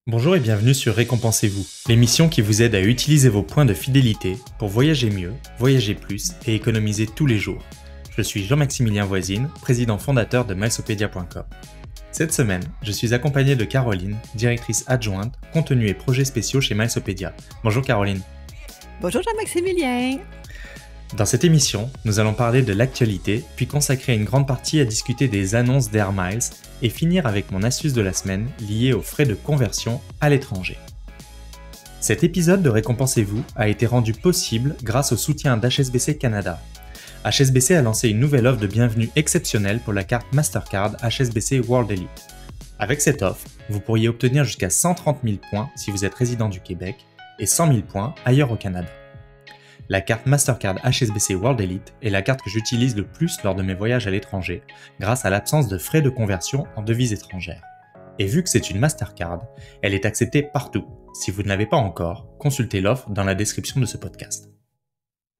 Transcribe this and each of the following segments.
Bonjour et bienvenue sur Récompensez-vous, l'émission qui vous aide à utiliser vos points de fidélité pour voyager mieux, voyager plus et économiser tous les jours. Je suis Jean-Maximilien Voisine, président fondateur de milesopedia.com. Cette semaine, je suis accompagné de Caroline, directrice adjointe, contenu et projets spéciaux chez Milesopedia. Bonjour Caroline. Bonjour Jean-Maximilien. Dans cette émission, nous allons parler de l'actualité, puis consacrer une grande partie à discuter des annonces d'Air Miles et finir avec mon astuce de la semaine liée aux frais de conversion à l'étranger. Cet épisode de Récompensez-vous a été rendu possible grâce au soutien d'HSBC Canada. HSBC a lancé une nouvelle offre de bienvenue exceptionnelle pour la carte Mastercard HSBC World Elite. Avec cette offre, vous pourriez obtenir jusqu'à 130 000 points si vous êtes résident du Québec et 100 000 points ailleurs au Canada. La carte Mastercard HSBC World Elite est la carte que j'utilise le plus lors de mes voyages à l'étranger, grâce à l'absence de frais de conversion en devises étrangères. Et vu que c'est une Mastercard, elle est acceptée partout. Si vous ne l'avez pas encore, consultez l'offre dans la description de ce podcast.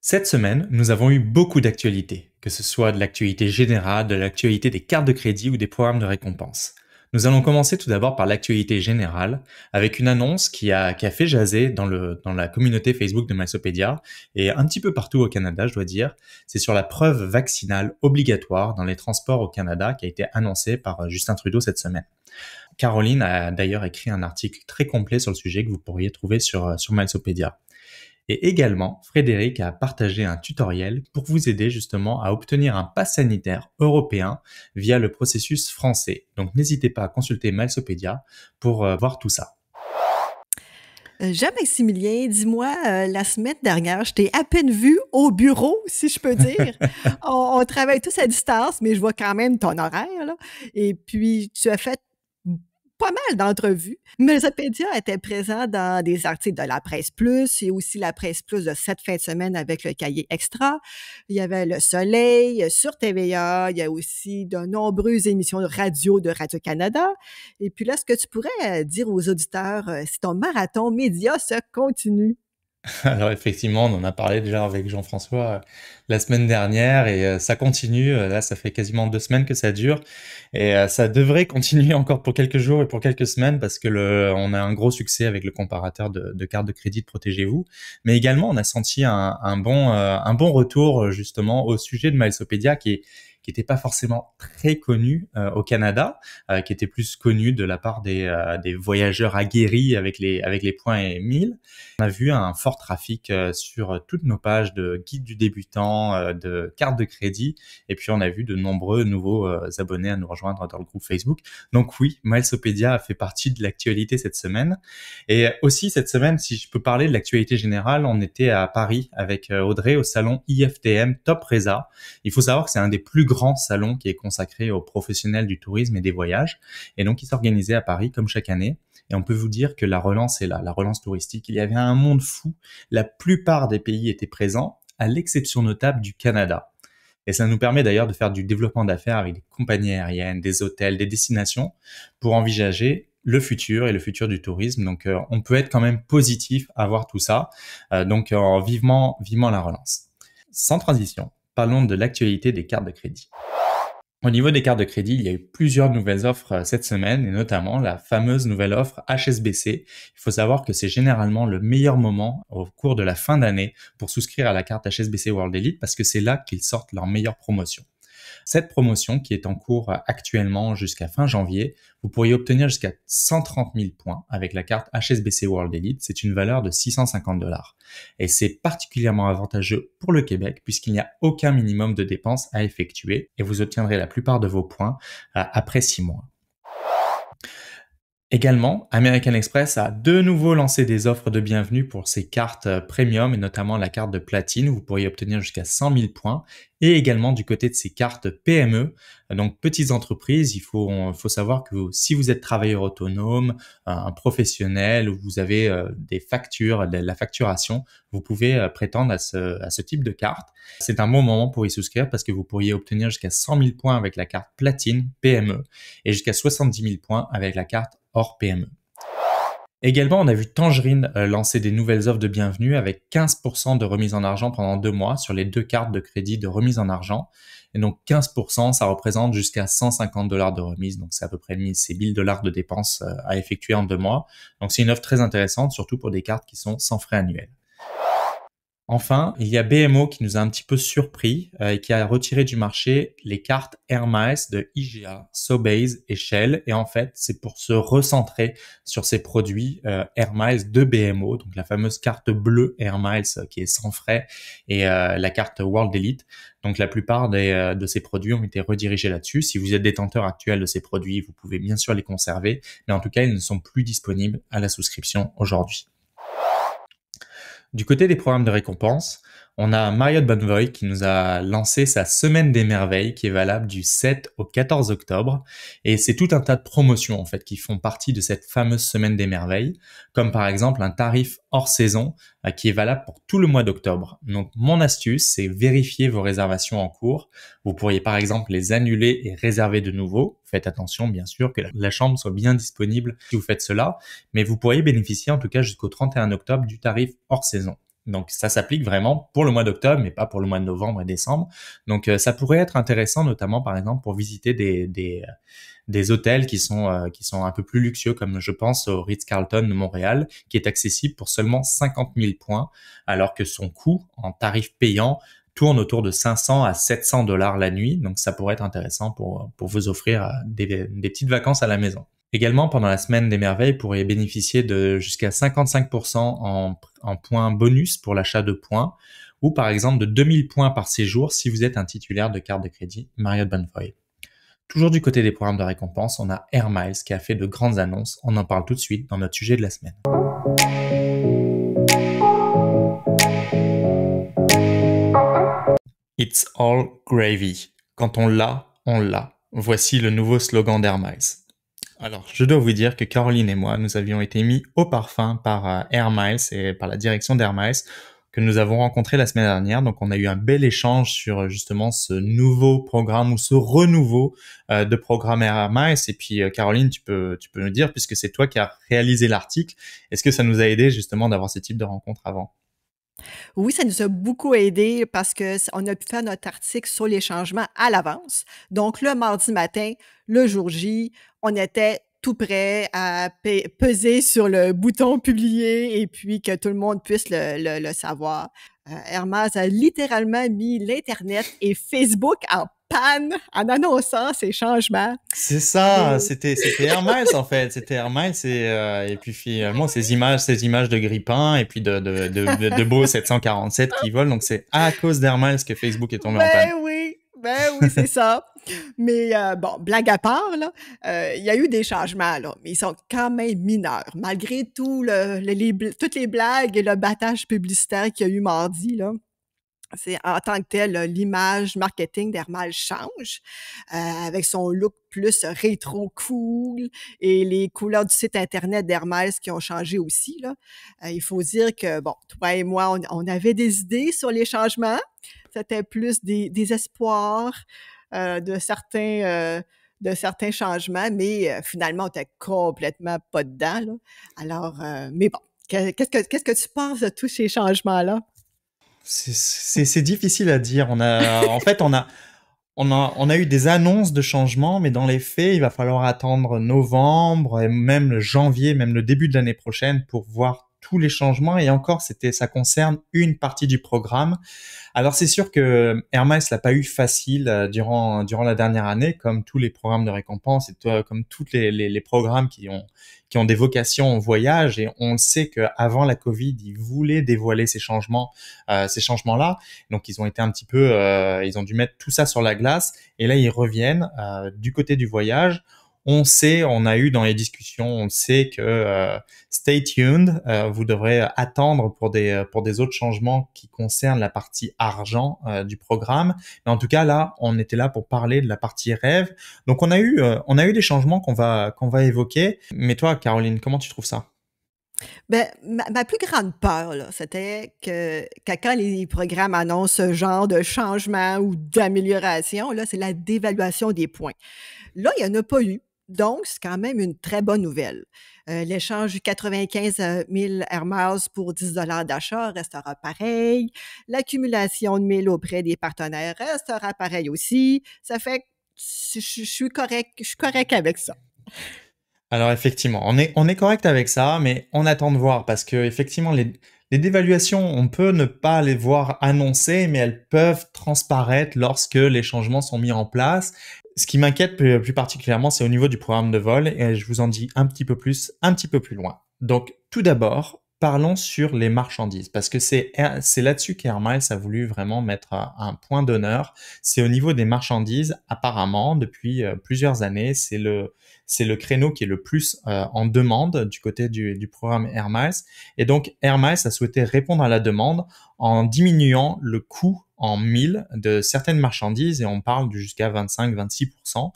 Cette semaine, nous avons eu beaucoup d'actualités, que ce soit de l'actualité générale, de l'actualité des cartes de crédit ou des programmes de récompense. Nous allons commencer tout d'abord par l'actualité générale, avec une annonce qui a fait jaser dans la communauté Facebook de Milesopedia et un petit peu partout au Canada, je dois dire. C'est sur la preuve vaccinale obligatoire dans les transports au Canada qui a été annoncée par Justin Trudeau cette semaine. Caroline a d'ailleurs écrit un article très complet sur le sujet que vous pourriez trouver sur Milesopedia. Et également, Frédéric a partagé un tutoriel pour vous aider justement à obtenir un pass sanitaire européen via le processus français. Donc n'hésitez pas à consulter Milesopedia pour voir tout ça. Jean-Maximilien, dis-moi, la semaine dernière, je t'ai à peine vu au bureau, si je peux dire. On travaille tous à distance, mais je vois quand même ton horaire, là. Et puis, tu as fait pas mal d'entrevues. Milesopedia était présent dans des articles de la Presse Plus et aussi la Presse Plus de cette fin de semaine avec le cahier extra. Il y avait Le Soleil sur TVA. Il y a aussi de nombreuses émissions de Radio-Canada. Et puis là, est-ce que tu pourrais dire aux auditeurs si ton marathon média se continue? Alors effectivement, on en a parlé déjà avec Jean-François la semaine dernière et ça continue. Là, ça fait quasiment 2 semaines que ça dure et ça devrait continuer encore pour quelques jours et pour quelques semaines parce que on a un gros succès avec le comparateur de cartes de crédit de Protégez-vous. Mais également, on a senti un bon retour justement au sujet de Milesopedia qui était pas forcément très connu au Canada, qui était plus connu de la part des voyageurs aguerris avec les points et 1000. On a vu un fort trafic sur toutes nos pages de guide du débutant, de cartes de crédit, et puis on a vu de nombreux nouveaux abonnés à nous rejoindre dans le groupe Facebook. Donc oui, Milesopedia a fait partie de l'actualité cette semaine. Et aussi cette semaine, si je peux parler de l'actualité générale, on était à Paris avec Audrey au salon IFTM Top Resa. Il faut savoir que c'est un des plus grand salon qui est consacré aux professionnels du tourisme et des voyages, et donc il s'organisait à Paris comme chaque année, et on peut vous dire que la relance est là, la relance touristique. Il y avait un monde fou, la plupart des pays étaient présents, à l'exception notable du Canada. Et ça nous permet d'ailleurs de faire du développement d'affaires avec des compagnies aériennes, des hôtels, des destinations, pour envisager le futur et le futur du tourisme. Donc on peut être quand même positif à voir tout ça, donc vivement la relance. Sans transition, parlons de l'actualité des cartes de crédit. Au niveau des cartes de crédit, il y a eu plusieurs nouvelles offres cette semaine, et notamment la fameuse nouvelle offre HSBC. Il faut savoir que c'est généralement le meilleur moment au cours de la fin d'année pour souscrire à la carte HSBC World Elite parce que c'est là qu'ils sortent leur meilleure promotion. Cette promotion, qui est en cours actuellement jusqu'à fin janvier, vous pourriez obtenir jusqu'à 130 000 points avec la carte HSBC World Elite. C'est une valeur de 650 $. Et c'est particulièrement avantageux pour le Québec puisqu'il n'y a aucun minimum de dépenses à effectuer et vous obtiendrez la plupart de vos points après 6 mois. Également, American Express a de nouveau lancé des offres de bienvenue pour ses cartes premium et notamment la carte de platine où vous pourriez obtenir jusqu'à 100 000 points, et également du côté de ses cartes PME, donc petites entreprises. Il faut savoir que si vous êtes travailleur autonome, un professionnel, ou vous avez des factures, de la facturation, vous pouvez prétendre à ce type de carte. C'est un bon moment pour y souscrire parce que vous pourriez obtenir jusqu'à 100 000 points avec la carte platine PME et jusqu'à 70 000 points avec la carte hors PME. Également, on a vu Tangerine lancer des nouvelles offres de bienvenue avec 15% de remise en argent pendant 2 mois sur les 2 cartes de crédit de remise en argent. Et donc 15%, ça représente jusqu'à $150 de remise. Donc c'est à peu près c'est $1000 de dépenses à effectuer en 2 mois. Donc c'est une offre très intéressante, surtout pour des cartes qui sont sans frais annuels. Enfin, il y a BMO qui nous a un petit peu surpris et qui a retiré du marché les cartes Air Miles de IGA, Sobeys et Shell. Et en fait, c'est pour se recentrer sur ces produits Air Miles de BMO, donc la fameuse carte bleue Air Miles qui est sans frais et la carte World Elite. Donc la plupart de ces produits ont été redirigés là-dessus. Si vous êtes détenteur actuel de ces produits, vous pouvez bien sûr les conserver, mais en tout cas, ils ne sont plus disponibles à la souscription aujourd'hui. Du côté des programmes de récompense, on a Marriott Bonvoy qui nous a lancé sa semaine des merveilles qui est valable du 7 au 14 octobre. Et c'est tout un tas de promotions en fait qui font partie de cette fameuse semaine des merveilles, comme par exemple un tarif hors saison qui est valable pour tout le mois d'octobre. Donc mon astuce, c'est vérifier vos réservations en cours. Vous pourriez par exemple les annuler et réserver de nouveau. Faites attention bien sûr que la chambre soit bien disponible si vous faites cela, mais vous pourriez bénéficier en tout cas jusqu'au 31 octobre du tarif hors saison. Donc ça s'applique vraiment pour le mois d'octobre, mais pas pour le mois de novembre et décembre. Donc ça pourrait être intéressant, notamment par exemple pour visiter des hôtels qui sont un peu plus luxueux, comme je pense au Ritz-Carlton de Montréal, qui est accessible pour seulement 50 000 points, alors que son coût en tarif payant tourne autour de 500 à 700 dollars la nuit. Donc ça pourrait être intéressant pour vous offrir des petites vacances à la maison. Également, pendant la semaine des merveilles, vous pourriez bénéficier de jusqu'à 55% en points bonus pour l'achat de points, ou par exemple de 2000 points par séjour si vous êtes un titulaire de carte de crédit Marriott Bonvoy. Toujours du côté des programmes de récompense, on a Air Miles qui a fait de grandes annonces. On en parle tout de suite dans notre sujet de la semaine. It's all gravy. Quand on l'a, on l'a. Voici le nouveau slogan d'Air Miles. Alors, je dois vous dire que Caroline et moi, nous avions été mis au parfum par Air Miles et par la direction d'Air Miles que nous avons rencontré la semaine dernière. Donc, on a eu un bel échange sur justement ce nouveau programme ou ce renouveau de programme Air Miles. Et puis, Caroline, tu peux nous dire, puisque c'est toi qui as réalisé l'article, est-ce que ça nous a aidé justement d'avoir ce type de rencontre avant? Oui, ça nous a beaucoup aidé parce qu'on a pu faire notre article sur les changements à l'avance. Donc, le mardi matin, le jour J, on était tout prêt à peser sur le bouton publier et puis que tout le monde puisse le savoir. Hermès a littéralement mis l'Internet et Facebook en panne en annonçant ces changements. C'est ça, Et c'était Air Miles en fait, c'était Air Miles et puis finalement ces images de grippins et puis de beaux 747 qui volent, donc c'est à cause d'Air Miles que Facebook est tombé en panne. ben oui, c'est ça. Mais bon, blague à part, là, il y a eu des changements, là, mais ils sont quand même mineurs. Malgré tout toutes les blagues et le battage publicitaire qu'il y a eu mardi, là, c'est en tant que tel, là, l'image marketing d'Hermès change, avec son look plus rétro cool et les couleurs du site internet d'Hermès qui ont changé aussi, là. Il faut dire que, bon, toi et moi, on avait des idées sur les changements. C'était plus des espoirs, de certains changements, mais finalement, on était complètement pas dedans, là. Alors, mais bon, qu'est-ce que tu penses de tous ces changements-là? C'est difficile à dire. On a eu des annonces de changements, mais dans les faits, il va falloir attendre novembre et même le janvier, même le début de l'année prochaine pour voir tous les changements. Et encore, ça concerne une partie du programme. Alors c'est sûr que Hermès l'a pas eu facile durant la dernière année, comme tous les programmes de récompense et comme tous les programmes qui ont des vocations en voyage. Et on le sait qu'avant la Covid, ils voulaient dévoiler ces changements-là. Donc ils ont été un petit peu, ils ont dû mettre tout ça sur la glace. Et là ils reviennent du côté du voyage. On a eu dans les discussions, on sait que stay tuned, vous devrez attendre pour des autres changements qui concernent la partie argent du programme. Mais en tout cas là, on était là pour parler de la partie rêve. Donc on a eu des changements qu'on va évoquer. Mais toi, Caroline, comment tu trouves ça? Ben, ma plus grande peur, là, c'était que quand les programmes annoncent ce genre de changement ou d'amélioration, là, c'est la dévaluation des points. Là, il y en a pas eu. Donc, c'est quand même une très bonne nouvelle. L'échange du 95 000 Air Miles pour 10 d'achat restera pareil. L'accumulation de 1000 auprès des partenaires restera pareil aussi. Ça fait que je suis correct avec ça. Alors effectivement, on est correct avec ça, mais on attend de voir parce que effectivement les dévaluations, on peut ne pas les voir annoncées, mais elles peuvent transparaître lorsque les changements sont mis en place. Ce qui m'inquiète plus particulièrement, c'est au niveau du programme de vol et je vous en dis un petit peu plus, un petit peu plus loin. Donc tout d'abord, parlons sur les marchandises parce que c'est là-dessus qu'Air Miles a voulu vraiment mettre un point d'honneur. C'est au niveau des marchandises, apparemment, depuis plusieurs années, c'est le créneau qui est le plus en demande du côté du programme Air Miles. Et donc, Air Miles a souhaité répondre à la demande en diminuant le coût en mille de certaines marchandises et on parle de jusqu'à 25-26%.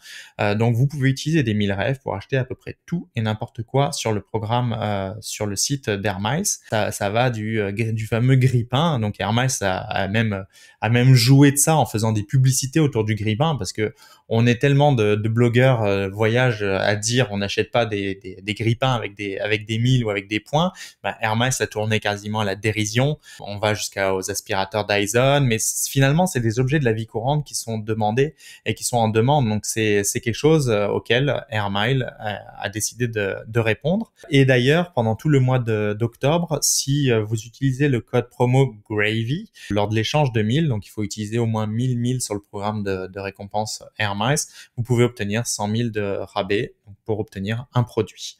Donc, vous pouvez utiliser des mille rêves pour acheter à peu près tout et n'importe quoi sur le programme, sur le site d'Air Miles. Ça va du fameux grille-pain. Donc, Air Miles a même joué de ça en faisant des publicités autour du grille-pain parce que on est tellement de blogueurs voyage à dire on n'achète pas des grille-pains avec des milles ou avec des points. Air Miles a tourné quasiment à la dérision. On va jusqu'aux aspirateurs Dyson, mais finalement c'est des objets de la vie courante qui sont demandés et qui sont en demande. Donc c'est quelque chose auquel Air Miles a décidé de répondre. Et d'ailleurs pendant tout le mois d'octobre, si vous utilisez le code promo GRAVY lors de l'échange de milles, donc il faut utiliser au moins 1000 milles sur le programme de récompense Air Miles, vous pouvez obtenir 100 000 de rabais pour obtenir un produit.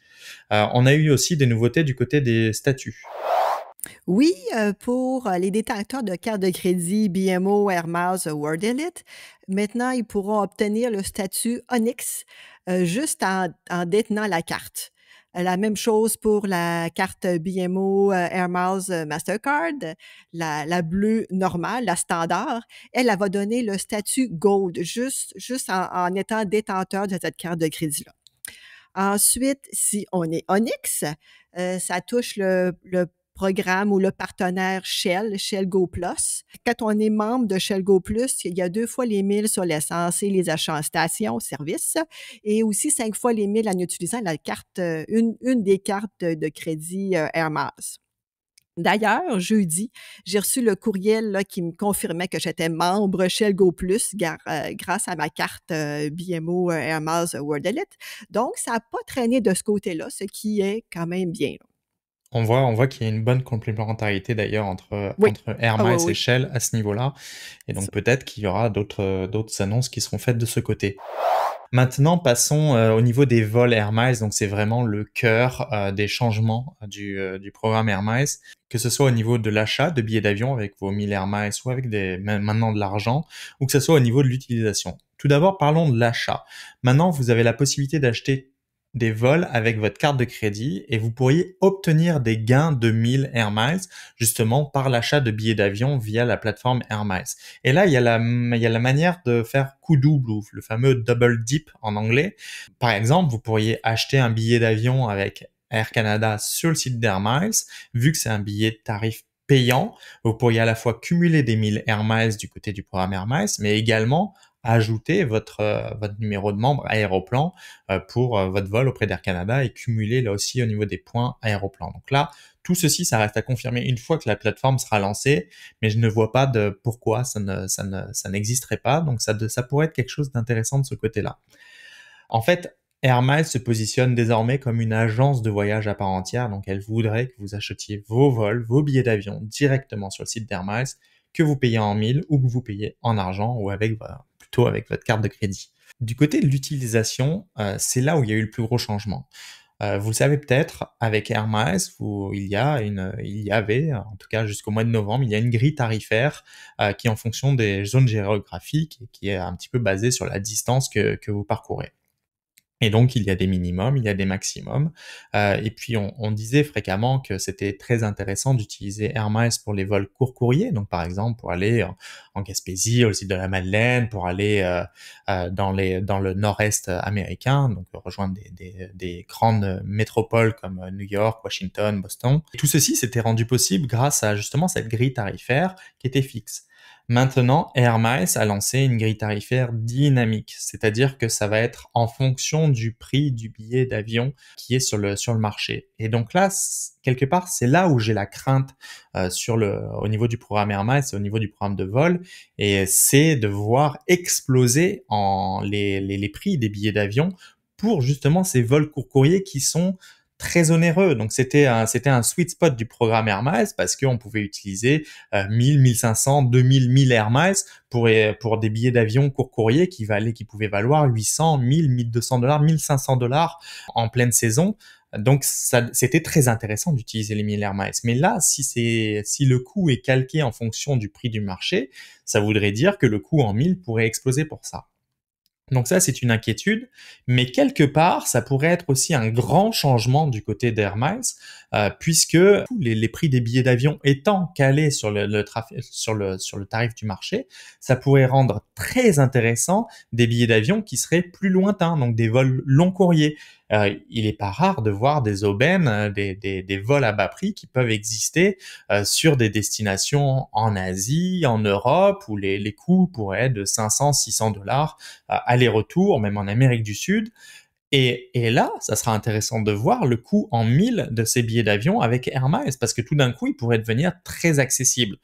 On a eu aussi des nouveautés du côté des statuts. Oui, pour les détenteurs de cartes de crédit BMO, Air Miles, World Elite, maintenant, ils pourront obtenir le statut Onyx juste en détenant la carte. La même chose pour la carte BMO Air Miles Mastercard, la bleue normale, la standard. Elle va donner le statut Gold juste en étant détenteur de cette carte de crédit-là. Ensuite, si on est Onyx, ça touche le programme ou le partenaire Shell Go Plus. Quand on est membre de Shell Go Plus, il y a 2 fois les milles sur l'essence et les achats en station, service, et aussi 5 fois les milles en utilisant la carte, une des cartes de crédit Air Miles. D'ailleurs, jeudi, j'ai reçu le courriel là, qui me confirmait que j'étais membre Shell Go Plus grâce à ma carte BMO Air Miles World Elite. Donc, ça n'a pas traîné de ce côté-là, ce qui est quand même bien. Là. On voit qu'il y a une bonne complémentarité d'ailleurs entre Air Miles et Shell à ce niveau-là. Et donc peut-être qu'il y aura d'autres annonces qui seront faites de ce côté. Maintenant, passons au niveau des vols Air Miles. Donc, c'est vraiment le cœur des changements du programme Air Miles, que ce soit au niveau de l'achat de billets d'avion avec vos 1000 Air Miles ou avec maintenant de l'argent, ou que ce soit au niveau de l'utilisation. Tout d'abord, parlons de l'achat. Maintenant, vous avez la possibilité d'acheter des vols avec votre carte de crédit et vous pourriez obtenir des gains de 1000 Air Miles justement par l'achat de billets d'avion via la plateforme Air Miles. Et là, il y a la manière de faire coup double ou le fameux double dip en anglais. Par exemple, vous pourriez acheter un billet d'avion avec Air Canada sur le site d'Air Miles. Vu que c'est un billet de tarif payant, vous pourriez à la fois cumuler des 1000 Air Miles du côté du programme Air Miles, mais également ajouter votre numéro de membre Aéroplan pour votre vol auprès d'Air Canada et cumuler là aussi au niveau des points Aéroplan. Donc là, tout ceci, ça reste à confirmer une fois que la plateforme sera lancée, mais je ne vois pas de pourquoi ça n'existerait pas. Donc ça pourrait être quelque chose d'intéressant de ce côté-là. En fait, Air Miles se positionne désormais comme une agence de voyage à part entière. Donc elle voudrait que vous achetiez vos vols, vos billets d'avion directement sur le site d'Air Miles, que vous payez en milles ou que vous payez en argent ou avec votre carte de crédit. Du côté de l'utilisation, c'est là où il y a eu le plus gros changement. Vous le savez peut-être, avec Air Miles, il y avait, en tout cas jusqu'au mois de novembre, il y a une grille tarifaire qui est en fonction des zones géographiques et qui est un petit peu basée sur la distance que vous parcourez. Et donc, il y a des minimums, il y a des maximums. Et puis, on disait fréquemment que c'était très intéressant d'utiliser Air Miles pour les vols court courriers. Donc, par exemple, pour aller en Gaspésie, aux îles de la Madeleine, pour aller dans le nord-est américain, donc rejoindre des grandes métropoles comme New York, Washington, Boston. Et tout ceci s'était rendu possible grâce à justement cette grille tarifaire qui était fixe. Maintenant, Air Miles a lancé une grille tarifaire dynamique, c'est-à-dire que ça va être en fonction du prix du billet d'avion qui est sur le marché. Et donc là, quelque part, c'est là où j'ai la crainte au niveau du programme Air Miles et au niveau du programme de vol, et c'est de voir exploser les prix des billets d'avion pour justement ces vols court courriers qui sont très onéreux. Donc c'était un sweet spot du programme Air Miles parce qu'on pouvait utiliser 1000, 1500, 2000, 1000 Air Miles pour des billets d'avion court courrier qui pouvaient valoir 800, 1000, 1200 dollars, 1500 dollars en pleine saison. Donc c'était très intéressant d'utiliser les 1000 Air Miles. Mais là, si le coût est calqué en fonction du prix du marché, ça voudrait dire que le coût en 1000 pourrait exploser pour ça. Donc ça, c'est une inquiétude, mais quelque part, ça pourrait être aussi un grand changement du côté d'Air Miles, puisque les prix des billets d'avion étant calés sur le tarif du marché, ça pourrait rendre très intéressant des billets d'avion qui seraient plus lointains, donc des vols long courriers. Il est pas rare de voir des aubaines, des vols à bas prix qui peuvent exister sur des destinations en Asie, en Europe, où les coûts pourraient être de 500, 600 dollars aller-retour, même en Amérique du Sud. Et là, ça sera intéressant de voir le coût en 1000 de ces billets d'avion avec Air Miles, parce que tout d'un coup, il pourrait devenir très accessible.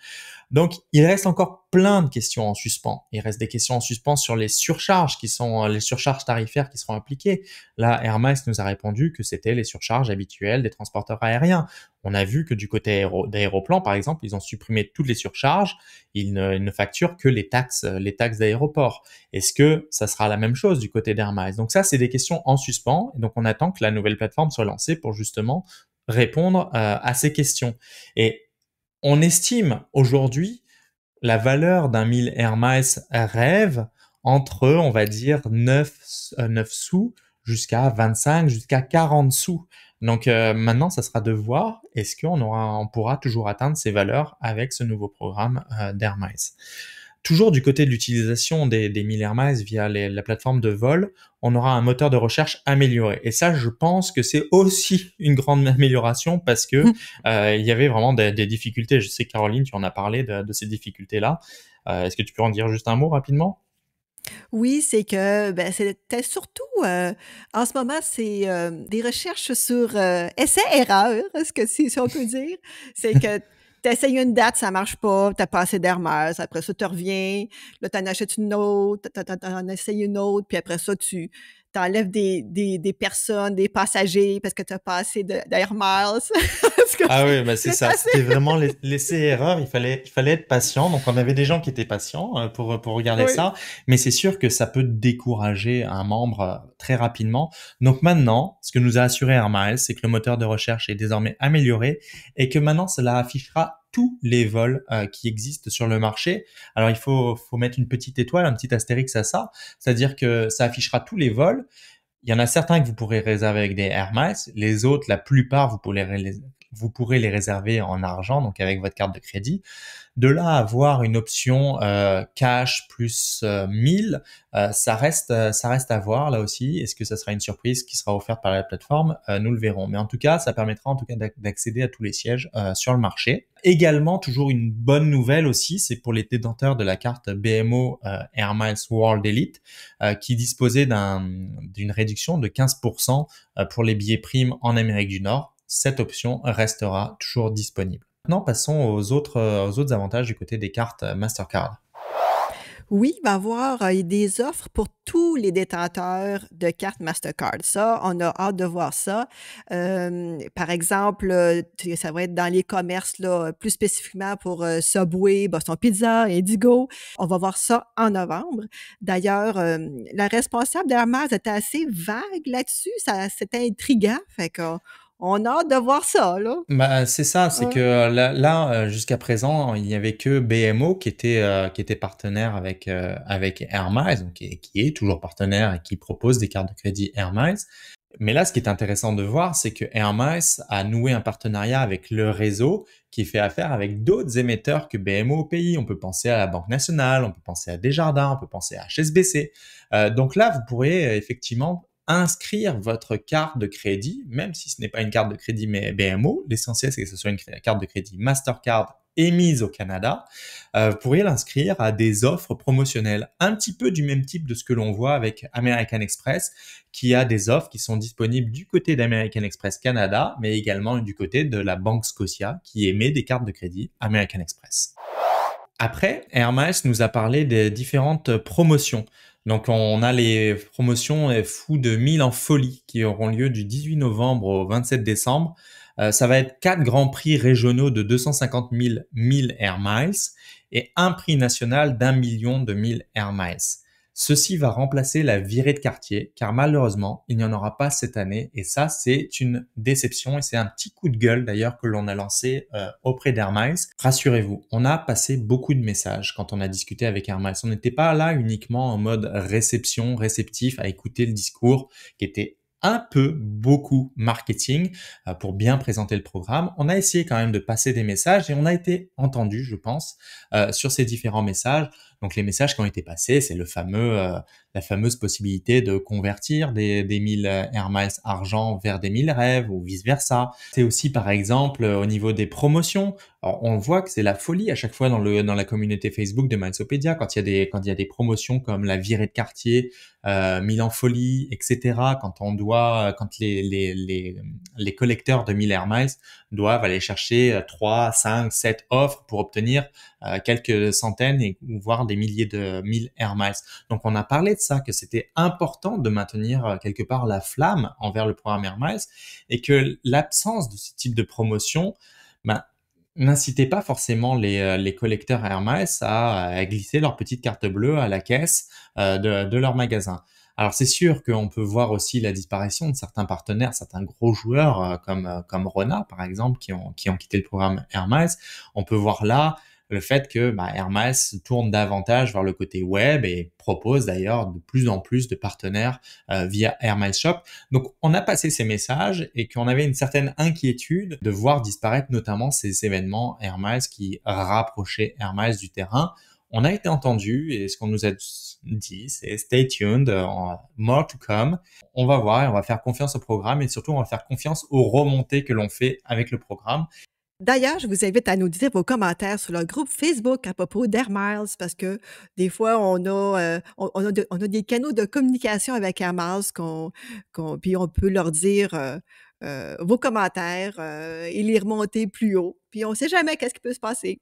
Donc, il reste encore plein de questions en suspens. Il reste des questions en suspens sur les surcharges les surcharges tarifaires qui seront appliquées. Là, Air Miles nous a répondu que c'était les surcharges habituelles des transporteurs aériens. On a vu que du côté d'Aéroplan, par exemple, ils ont supprimé toutes les surcharges. Ils ne facturent que les taxes d'aéroport. Est-ce que ça sera la même chose du côté d'Air Miles? Donc ça, c'est des questions en suspens. Et donc, on attend que la nouvelle plateforme soit lancée pour justement répondre à ces questions. Et on estime aujourd'hui la valeur d'un 1000 Air Miles rêve entre, on va dire, 9 sous jusqu'à 25, jusqu'à 40 sous. Donc maintenant, ça sera de voir est-ce on pourra toujours atteindre ces valeurs avec ce nouveau programme d'Air Miles. Toujours du côté de l'utilisation des 1000 Air Miles via la plateforme de vol, on aura un moteur de recherche amélioré. Et ça, je pense que c'est aussi une grande amélioration parce que il y avait vraiment des difficultés. Je sais, Caroline, tu en as parlé de ces difficultés-là. Est-ce que tu peux en dire juste un mot rapidement? Oui, c'est que, c'était surtout, en ce moment, c'est, des recherches sur, essai-erreur, est-ce que si on peut dire? C'est que tu essayes une date, ça marche pas, tu as pas assez d'Air Miles, après ça, tu reviens, là, tu en achètes une autre, tu en essayes une autre, puis après ça, tu enlèves des personnes, des passagers parce que tu as pas assez d'Air Miles. En tout cas, Ah oui, bah c'est c'est ça. assez C'était vraiment l'essai-erreur. Il fallait être patient. Donc, on avait des gens qui étaient patients pour regarder oui. ça. Mais c'est sûr que ça peut décourager un membre très rapidement. Donc, maintenant, ce que nous a assuré Air Miles, c'est que le moteur de recherche est désormais amélioré et que maintenant, cela affichera tous les vols qui existent sur le marché. Alors, il faut mettre une petite étoile, un petit astérix à ça. C'est-à-dire que ça affichera tous les vols. Il y en a certains que vous pourrez réserver avec des Air Miles. Les autres, la plupart, vous pourrez les réserver en argent, donc avec votre carte de crédit. De là à avoir une option cash plus 1000, ça reste à voir là aussi. Est-ce que ça sera une surprise qui sera offerte par la plateforme? Nous le verrons. Mais en tout cas, ça permettra en tout cas d'accéder à tous les sièges sur le marché. Également, toujours une bonne nouvelle aussi, c'est pour les détenteurs de la carte BMO Air Miles World Elite qui disposaient d'une réduction de 15% pour les billets primes en Amérique du Nord. Cette option restera toujours disponible. Maintenant, passons aux autres avantages du côté des cartes Mastercard. Oui, il va y avoir, des offres pour tous les détenteurs de cartes Mastercard. Ça, on a hâte de voir ça. Par exemple, ça va être dans les commerces, là, plus spécifiquement pour, Subway, Boston Pizza, Indigo. On va voir ça en novembre. D'ailleurs, la responsable d'Hermès était assez vague là-dessus. C'était intriguant. Fait qu'on a hâte de voir ça, là. Bah, c'est ça, c'est Ouais. que jusqu'à présent, il n'y avait que BMO qui était partenaire avec Air Miles, donc qui est toujours partenaire et qui propose des cartes de crédit Air Miles. Mais là, ce qui est intéressant de voir, c'est que Air Miles a noué un partenariat avec le réseau qui fait affaire avec d'autres émetteurs que BMO au pays. On peut penser à la Banque Nationale, on peut penser à Desjardins, on peut penser à HSBC. Donc là, vous pourrez effectivement inscrire votre carte de crédit, même si ce n'est pas une carte de crédit mais BMO. L'essentiel, c'est que ce soit une carte de crédit Mastercard émise au Canada, vous pourriez l'inscrire à des offres promotionnelles, un petit peu du même type de ce que l'on voit avec American Express, qui a des offres qui sont disponibles du côté d'American Express Canada, mais également du côté de la Banque Scotia, qui émet des cartes de crédit American Express. Après, Air Miles nous a parlé des différentes promotions. Donc, on a les promotions fous de 1000 en folie qui auront lieu du 18 novembre au 27 décembre. Ça va être 4 grands prix régionaux de 250 000 1000 Air Miles et un prix national d'1 million de 1000 Air Miles. Ceci va remplacer la virée de quartier, car malheureusement, il n'y en aura pas cette année. Et ça, c'est une déception et c'est un petit coup de gueule d'ailleurs que l'on a lancé auprès d'Air Miles. Rassurez-vous, on a passé beaucoup de messages quand on a discuté avec Air Miles. On n'était pas là uniquement en mode réception, réceptif, à écouter le discours qui était un peu, beaucoup marketing pour bien présenter le programme. On a essayé quand même de passer des messages et on a été entendu, je pense, sur ces différents messages. Donc les messages qui ont été passés, c'est la fameuse possibilité de convertir des 1000 Air Miles argent vers des 1000 rêves ou vice versa. C'est aussi par exemple au niveau des promotions. Alors, on voit que c'est la folie à chaque fois dans la communauté Facebook de Milesopedia quand il y a des promotions comme la virée de quartier, 1000 en folie, etc. Quand les collecteurs de 1000 Air Miles doivent aller chercher 3, 5, 7 offres pour obtenir quelques centaines ou voire des milliers de 1000 Air Miles. Donc on a parlé de ça, que c'était important de maintenir quelque part la flamme envers le programme Air Miles et que l'absence de ce type de promotion n'incitait pas forcément les collecteurs Air Miles à glisser leur petite carte bleue à la caisse de leur magasin. Alors c'est sûr qu'on peut voir aussi la disparition de certains partenaires, certains gros joueurs comme Rona par exemple qui ont quitté le programme Air Miles. On peut voir là le fait que Air Miles se tourne davantage vers le côté web et propose d'ailleurs de plus en plus de partenaires via Air Miles Shop. Donc on a passé ces messages et qu'on avait une certaine inquiétude de voir disparaître notamment ces événements Air Miles qui rapprochaient Air Miles du terrain. On a été entendu et ce qu'on nous a dit, c'est stay tuned, more to come. On va voir et on va faire confiance au programme et surtout on va faire confiance aux remontées que l'on fait avec le programme. D'ailleurs, je vous invite à nous dire vos commentaires sur le groupe Facebook à propos d'Air Miles parce que des fois, on a des canaux de communication avec Air Miles puis on peut leur dire vos commentaires et les remonter plus haut. Puis on ne sait jamais qu'est-ce qui peut se passer.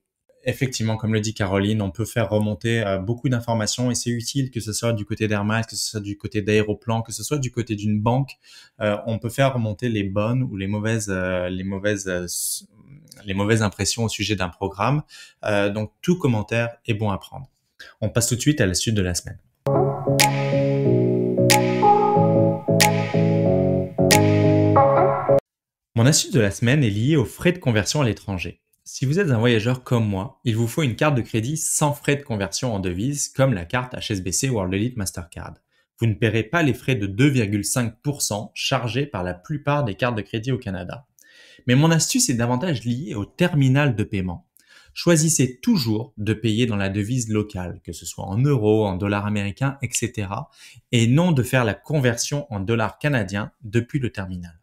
Effectivement, comme le dit Caroline, on peut faire remonter beaucoup d'informations et c'est utile que ce soit du côté d'Air Miles, que ce soit du côté d'Aéroplan, que ce soit du côté d'une banque. On peut faire remonter les bonnes ou les mauvaises impressions au sujet d'un programme. Donc tout commentaire est bon à prendre. On passe tout de suite à la suite de la semaine. Mon astuce de la semaine est liée aux frais de conversion à l'étranger. Si vous êtes un voyageur comme moi, il vous faut une carte de crédit sans frais de conversion en devise comme la carte HSBC World Elite Mastercard. Vous ne paierez pas les frais de 2,5% chargés par la plupart des cartes de crédit au Canada. Mais mon astuce est davantage liée au terminal de paiement. Choisissez toujours de payer dans la devise locale, que ce soit en euros, en dollars américains, etc. et non de faire la conversion en dollars canadiens depuis le terminal.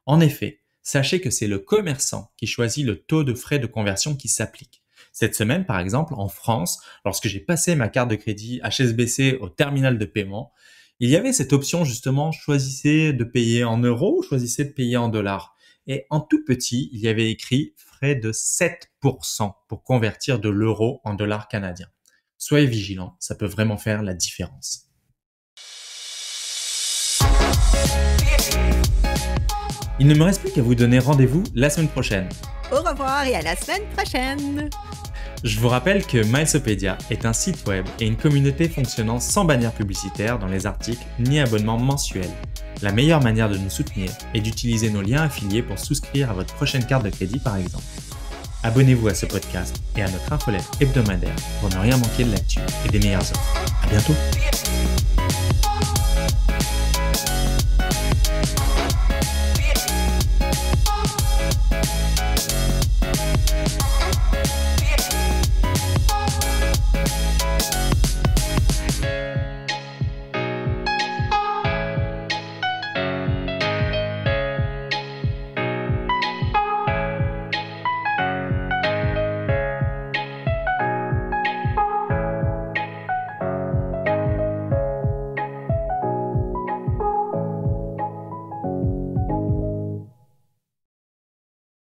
En effet, sachez que c'est le commerçant qui choisit le taux de frais de conversion qui s'applique. Cette semaine, par exemple, en France, lorsque j'ai passé ma carte de crédit HSBC au terminal de paiement, il y avait cette option justement, choisissez de payer en euros ou choisissez de payer en dollars. Et en tout petit, il y avait écrit frais de 7% pour convertir de l'euro en dollars canadiens. Soyez vigilants, ça peut vraiment faire la différence. Il ne me reste plus qu'à vous donner rendez-vous la semaine prochaine. Au revoir et à la semaine prochaine! Je vous rappelle que Milesopedia est un site web et une communauté fonctionnant sans bannière publicitaire dans les articles ni abonnement mensuel. La meilleure manière de nous soutenir est d'utiliser nos liens affiliés pour souscrire à votre prochaine carte de crédit par exemple. Abonnez-vous à ce podcast et à notre infolettre hebdomadaire pour ne rien manquer de l'actu et des meilleures offres. À bientôt!